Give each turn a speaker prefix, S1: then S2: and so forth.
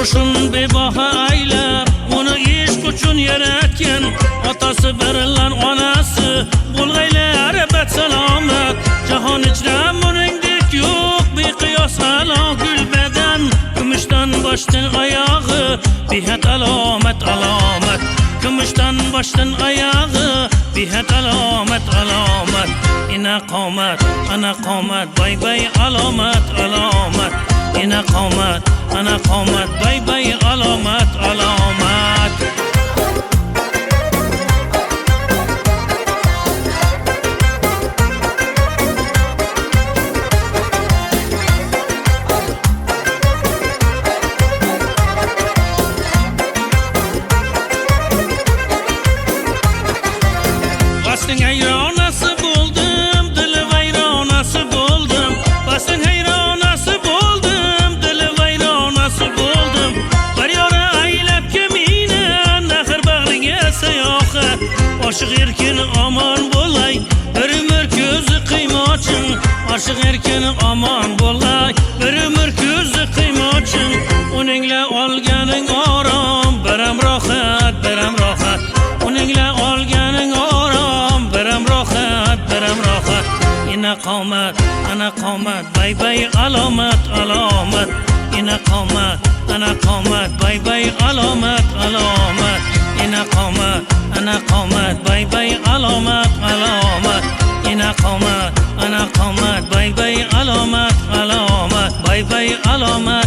S1: Turmushun bebaha aylab, uni ishq uchun yaratgan otasi birilar onasi bo'lg'aylar abad salomat. Jahon ichra uningdek yo'q beqiyos alo gulbadan, kumushdan boshdan oyog'i behad alomat alomat. Kumushdan boshdan oyog'i behad alomat alomat. Ina qomat ana qomat bay bay alomat alomat. Ina qomat ana qomat bay bay alomat alomat. Basın hayronası buldum, dili vayronası buldum. Basın hayronası buldum, dili vayronası buldum. Bir yora aylab kemine, nahir bag'riga sayohat. Oshiq erkin aman bo'lay, bir umr ko'zi qiymoching. Oshiq erkin aman bo'lay, bir umr ko'zi qiymoching. Uningla olganing orom, biram rohat, biram rohat. Uningla olganing orom, biram rohat, biram rohat. Ina qomat ana qomat bay bay alomat alomat. Ina qomat ana qomat bay bay alomat alomat. Ina qomat ana qomat bay bay alomat alomat. Ina qomat ana qomat bay bay alomat alomat. Bay bay alomat.